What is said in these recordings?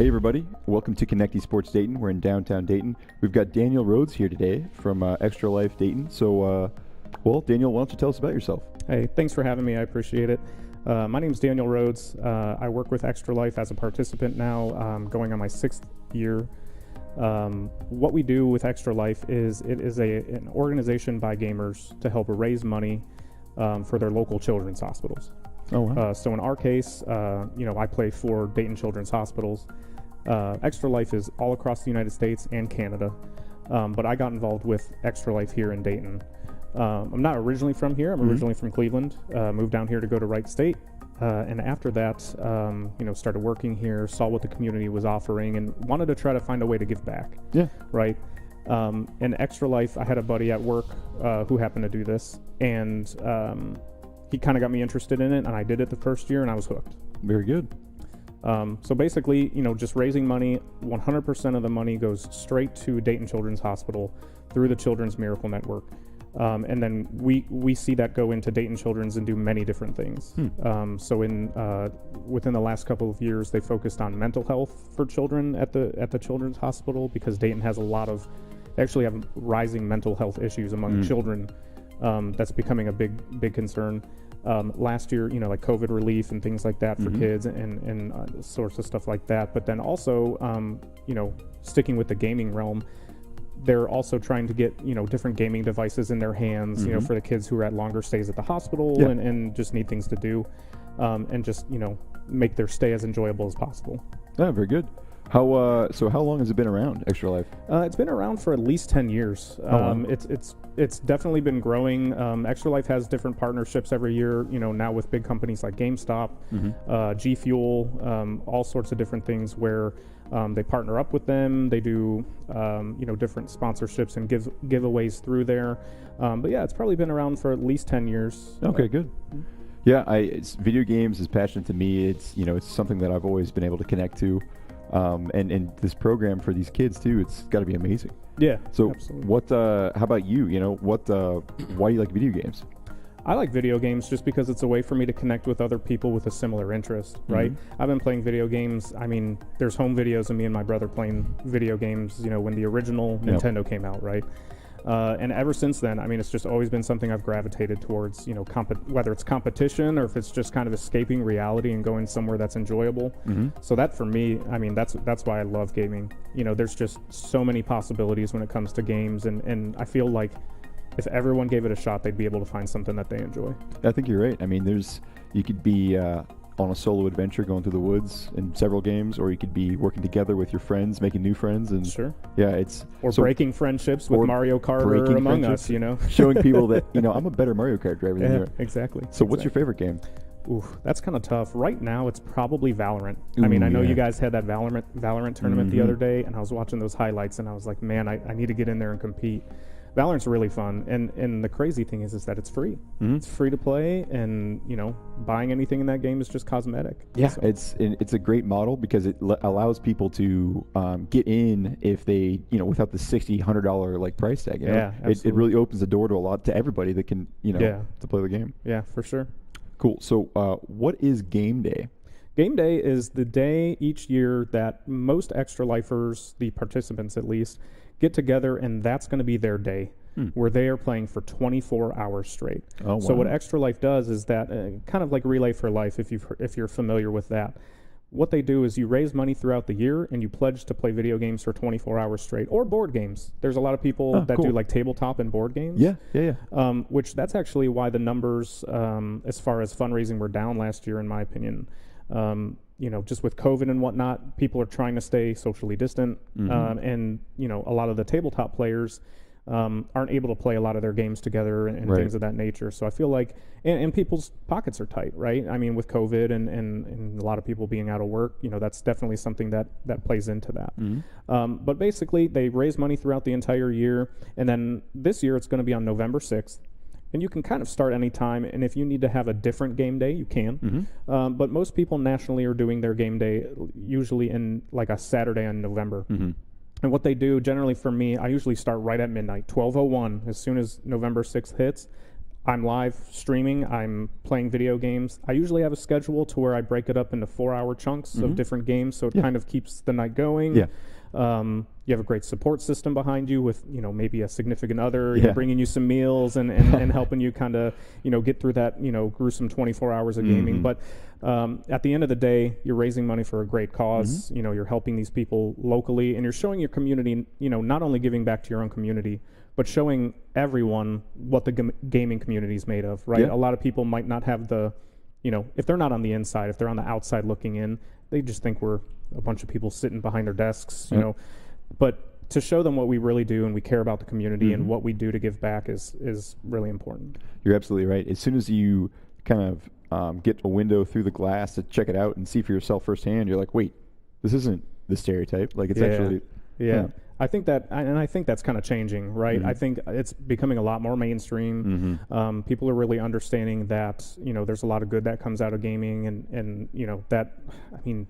Hey everybody, welcome to Connect Esports Dayton. We're in downtown Dayton. We've got Daniel Rhodes here today from Extra Life Dayton. So, Daniel, why don't you tell us about yourself? Hey, thanks for having me. I appreciate it. My name is Daniel Rhodes. I work with Extra Life as a participant now, going on my 6th year. What we do with Extra Life is it is an organization by gamers to help raise money for their local children's hospitals. Oh, wow. So in our case, I play for Dayton Children's Hospitals. Extra Life is all across the United States and Canada, but I got involved with Extra Life here in Dayton. I'm not originally from here. I'm originally from Cleveland. Moved down here to go to Wright State, and after that, started working here, saw what the community was offering, and wanted to try to find a way to give back. Yeah. Right. In Extra Life, I had a buddy at work who happened to do this, and he kind of got me interested in it, and I did it the first year, and I was hooked. Very good. So basically, just raising money, 100% of the money goes straight to Dayton Children's Hospital through the Children's Miracle Network. And then we see that go into Dayton Children's and do many different things. So within the last couple of years, they focused on mental health for children at the Children's Hospital, because Dayton has actually have rising mental health issues among children. That's becoming a big concern. Last year, like COVID relief and things like that for kids and sorts of stuff like that. But then also, sticking with the gaming realm, they're also trying to get, different gaming devices in their hands, for the kids who are at longer stays at the hospital and just need things to do, and just, make their stay as enjoyable as possible. Oh, very good. How long has it been around, Extra Life? It's been around for at least 10 years. Wow. It's definitely been growing. Extra Life has different partnerships every year, now with big companies like GameStop, G Fuel, all sorts of different things where they partner up with them. They do, different sponsorships and giveaways through there. But yeah, it's probably been around for at least 10 years. Okay, good. Yeah, video games is passionate to me. It's something that I've always been able to connect to. And this program for these kids too, it's got to be amazing. Yeah. So absolutely. how about you? Why do you like video games? I like video games just because it's a way for me to connect with other people with a similar interest, right? I've been playing video games. I mean, there's home videos of me and my brother playing video games, when the original Nintendo came out, right? And ever since then, I mean, it's just always been something I've gravitated towards, whether it's competition or if it's just kind of escaping reality and going somewhere that's enjoyable. So that for me, I mean, that's why I love gaming. There's just so many possibilities when it comes to games, and I feel like if everyone gave it a shot, they'd be able to find something that they enjoy. I think you're right. I mean, you could be on a solo adventure going through the woods in several games, or you could be working together with your friends, making new friends, and sure, yeah, breaking friendships with Mario Kart or Among Us, showing people that I'm a better Mario Kart driver than you are. Exactly. So what's your favorite game? Ooh, that's kind of tough. Right now, it's probably Valorant. I mean, I know you guys had that Valorant tournament the other day, and I was watching those highlights, and I was like, man, I need to get in there and compete. Valorant's really fun, and the crazy thing is that it's free. It's free to play, and buying anything in that game is just cosmetic. Yeah, so it's a great model because it allows people to get in if they without the $100 like price tag. Yeah, it really opens the door to everybody that can to play the game. Yeah, for sure. Cool. So what is game day? Game day is the day each year that most Extra Lifers, the participants at least, get together, and that's going to be their day where they are playing for 24 hours straight. Oh, wow. So what Extra Life does is that kind of like Relay for Life, if you're familiar with that. What they do is you raise money throughout the year and you pledge to play video games for 24 hours straight, or board games. There's a lot of people that do like tabletop and board games. Yeah. Which that's actually why the numbers as far as fundraising were down last year, in my opinion. Just with COVID and whatnot, people are trying to stay socially distant, and a lot of the tabletop players aren't able to play a lot of their games together and things of that nature. So I feel like, and people's pockets are tight, right? I mean, with COVID and a lot of people being out of work, that's definitely something that plays into that. But basically, they raise money throughout the entire year, and then this year it's going to be on November 6th. And you can kind of start any time, and if you need to have a different game day, you can. But most people nationally are doing their game day usually in like a Saturday in November. And what they do, generally for me, I usually start right at midnight, 12:01. As soon as November 6th hits, I'm live streaming, I'm playing video games. I usually have a schedule to where I break it up into 4-hour chunks of different games, so it kind of keeps the night going. Yeah. You have a great support system behind you with, maybe a significant other bringing you some meals and helping you kind of, get through that, gruesome 24 hours of gaming. But at the end of the day, you're raising money for a great cause. You're helping these people locally, and you're showing your community, not only giving back to your own community, but showing everyone what the gaming community is made of, right? Yeah. A lot of people might not have the, if they're not on the inside, if they're on the outside looking in, they just think we're a bunch of people sitting behind their desks, you know. But to show them what we really do and we care about the community and what we do to give back is really important. You're absolutely right. As soon as you kind of get a window through the glass to check it out and see for yourself firsthand, you're like, wait, this isn't the stereotype. Like, it's actually... Yeah. I think that's kind of changing, right? I think it's becoming a lot more mainstream. People are really understanding that, there's a lot of good that comes out of gaming and that, I mean,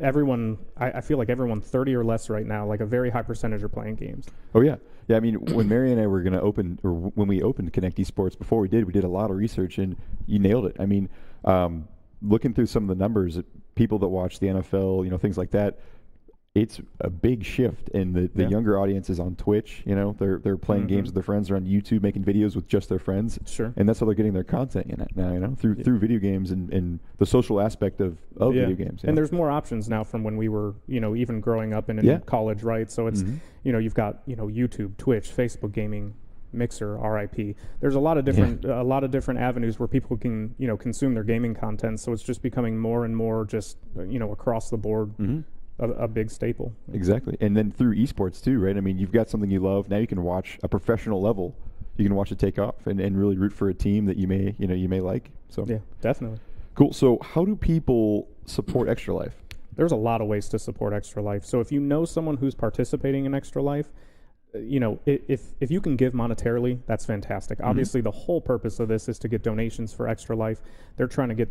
I feel like everyone 30 or less right now, like a very high percentage are playing games. Oh, yeah. Yeah, I mean, when Mary and I were going to open, or when we opened Connect Esports, before we did a lot of research, and you nailed it. I mean, looking through some of the numbers, people that watch the NFL, things like that, it's a big shift, and the younger audience is on Twitch. They're playing games with their friends. They're on YouTube making videos with just their friends. Sure. And that's how they're getting their content in it now. Through video games and the social aspect of video games. And there's more options now from when we were even growing up and in college, right? So it's you've got YouTube, Twitch, Facebook gaming, Mixer, RIP. There's a lot of different avenues where people can consume their gaming content. So it's just becoming more and more just across the board. A big staple. Exactly. And then through esports too, right? I mean, you've got something you love. Now you can watch a professional level. You can watch it take off and really root for a team that you may like. So yeah, definitely. Cool. So how do people support Extra Life? There's a lot of ways to support Extra Life. So if you know someone who's participating in Extra Life, if you can give monetarily, that's fantastic. Obviously, the whole purpose of this is to get donations for Extra Life. They're trying to get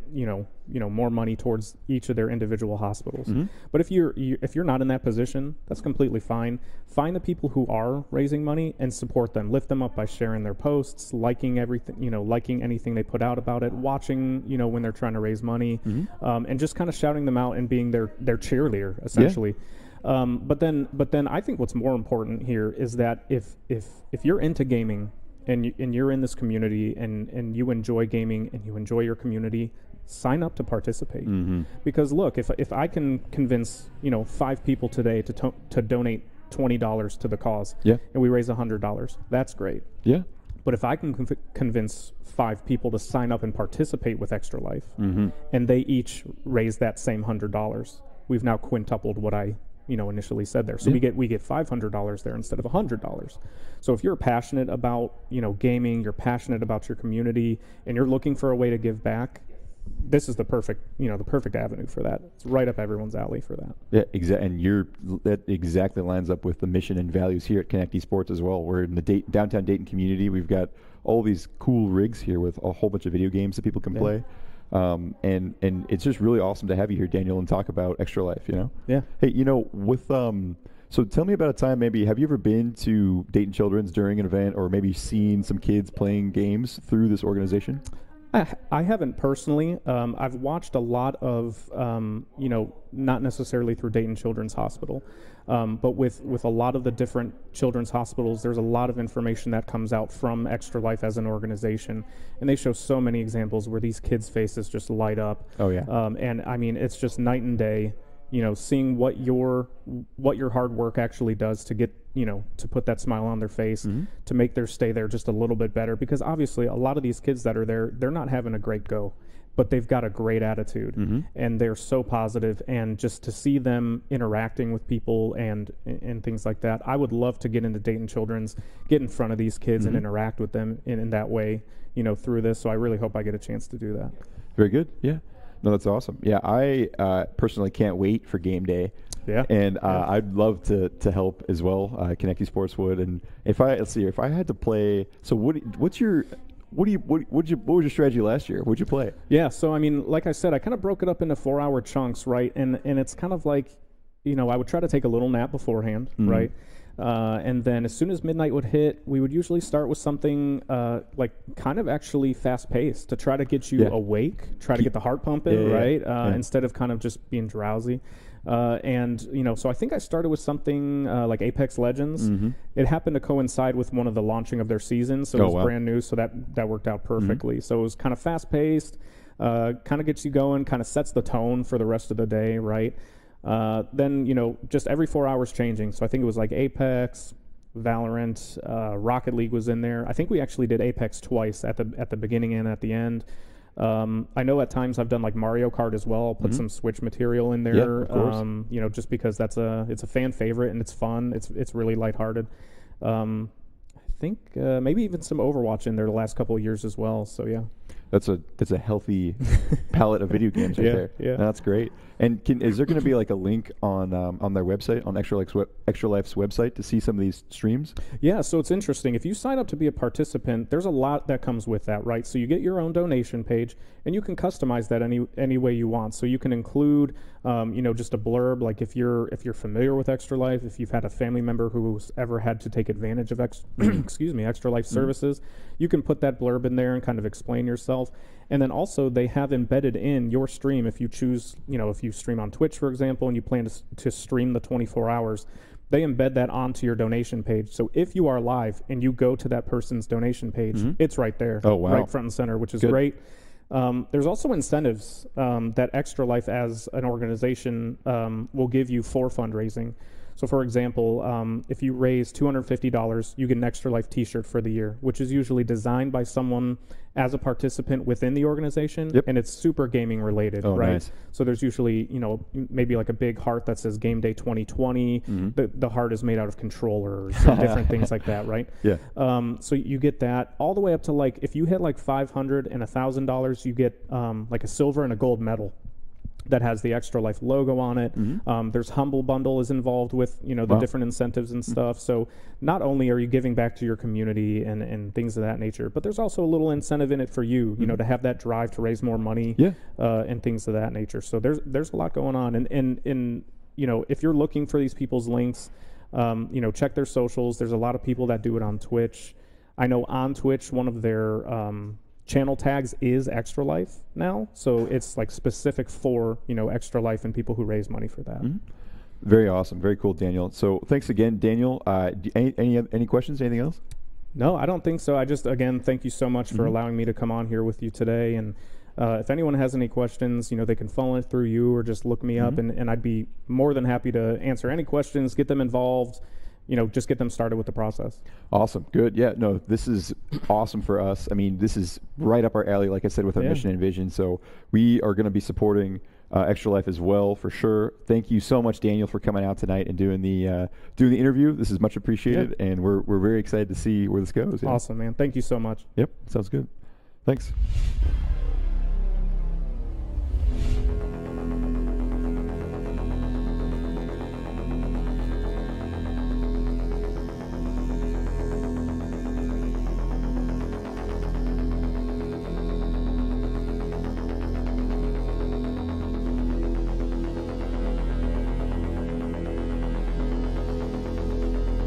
more money towards each of their individual hospitals. But if you're not in that position, that's completely fine. Find the people who are raising money and support them. Lift them up by sharing their posts, liking everything, liking anything they put out about it, watching when they're trying to raise money, and just kind of shouting them out and being their cheerleader essentially. But then I think what's more important here is that if you're into gaming and you're in this community and you enjoy gaming and you enjoy your community, sign up to participate. Because look, if I can convince 5 people today to donate $20 to the cause, and we raise $100, that's great. Yeah. But if I can convince 5 people to sign up and participate with Extra Life, and they each raise that same $100, we've now quintupled what I initially said there. So we get $500 there instead of $100. So if you're passionate about, gaming, you're passionate about your community, and you're looking for a way to give back, this is the perfect avenue for that. It's right up everyone's alley for that. Yeah, exactly. And that exactly lines up with the mission and values here at Connect Esports as well. We're in the downtown Dayton community. We've got all these cool rigs here with a whole bunch of video games that people can play. And it's just really awesome to have you here, Daniel, and talk about Extra Life, Yeah. Hey, with so tell me about a time, maybe, have you ever been to Dayton Children's during an event or maybe seen some kids playing games through this organization? I haven't personally. I've watched a lot of, not necessarily through Dayton Children's Hospital, but with a lot of the different children's hospitals, there's a lot of information that comes out from Extra Life as an organization, and they show so many examples where these kids' faces just light up. Oh yeah. And I mean, it's just night and day. Seeing what your hard work actually does to get, to put that smile on their face, to make their stay there just a little bit better. Because obviously a lot of these kids that are there, they're not having a great go, but they've got a great attitude and they're so positive. And just to see them interacting with people and things like that, I would love to get into Dayton Children's, get in front of these kids and interact with them in that way, through this. So I really hope I get a chance to do that. Very good. Yeah. No, that's awesome. Yeah, I personally can't wait for game day. Yeah, and I'd love to help as well. Connect Esports would, and if I had to play, so what was your strategy last year? What'd you play? Yeah, so I mean, like I said, I kind of broke it up into 4-hour chunks, right? And it's kind of like, I would try to take a little nap beforehand, right? And then as soon as midnight would hit, we would usually start with something like kind of actually fast paced to try to get you awake, try to get the heart pumping, right? Instead of kind of just being drowsy. So I think I started with something like Apex Legends. It happened to coincide with one of the launching of their seasons, so it was brand new, so that worked out perfectly. So it was kind of fast paced, kind of gets you going, kind of sets the tone for the rest of the day, right? Then, just every 4 hours changing. So I think it was like Apex, Valorant, Rocket League was in there. I think we actually did Apex twice at the beginning and at the end. I know at times I've done like Mario Kart as well. Put some Switch material in there. Of course. Just because it's a fan favorite and it's fun. It's really lighthearted. I think maybe even some Overwatch in there the last couple of years as well. So yeah. That's a healthy palette of video games right there. Yeah, that's great. And is there going to be like a link on their website, on Extra Life's website, to see some of these streams? Yeah, so it's interesting. If you sign up to be a participant, there's a lot that comes with that, right? So you get your own donation page, and you can customize that any way you want. So you can include, just a blurb, like if you're familiar with Extra Life, if you've had a family member who's ever had to take advantage of Extra Life services, you can put that blurb in there and kind of explain yourself. And then also they have embedded in your stream, if you choose, if you stream on Twitch, for example, and you plan to stream the 24 hours, they embed that onto your donation page. So if you are live and you go to that person's donation page, it's right there, right front and center, which is great. There's also incentives that Extra Life as an organization will give you for fundraising. So, for example, if you raise $250, you get an Extra Life T-shirt for the year, which is usually designed by someone as a participant within the organization, and it's super gaming related, right? Nice. So there's usually, maybe like a big heart that says Game Day 2020. The heart is made out of controllers and different things like that, right? Yeah. So you get that all the way up to like, if you hit like $500 and $1,000, you get like a silver and a gold medal that has the Extra Life logo on it. There's Humble Bundle is involved with, the different incentives and stuff. So not only are you giving back to your community and things of that nature, but there's also a little incentive in it for you, to have that drive to raise more money and things of that nature. So there's a lot going on. And if you're looking for these people's links, check their socials. There's a lot of people that do it on Twitch. I know on Twitch, one of their channel tags is Extra Life now, so it's like specific for Extra Life and people who raise money for that. Very awesome, very cool, Daniel. So thanks again, Daniel. Any questions? Anything else? No, I don't think so. I just again thank you so much for allowing me to come on here with you today. And if anyone has any questions, they can phone it through you or just look me up, and I'd be more than happy to answer any questions, get them involved. Just get them started with the process. Awesome. Good. Yeah, no, this is awesome for us. I mean, this is right up our alley, like I said, with our mission and vision. So we are going to be supporting Extra Life as well, for sure. Thank you so much, Daniel, for coming out tonight and doing the interview. This is much appreciated, and we're very excited to see where this goes. Awesome, man. Thank you so much. Yep, sounds good. Thanks.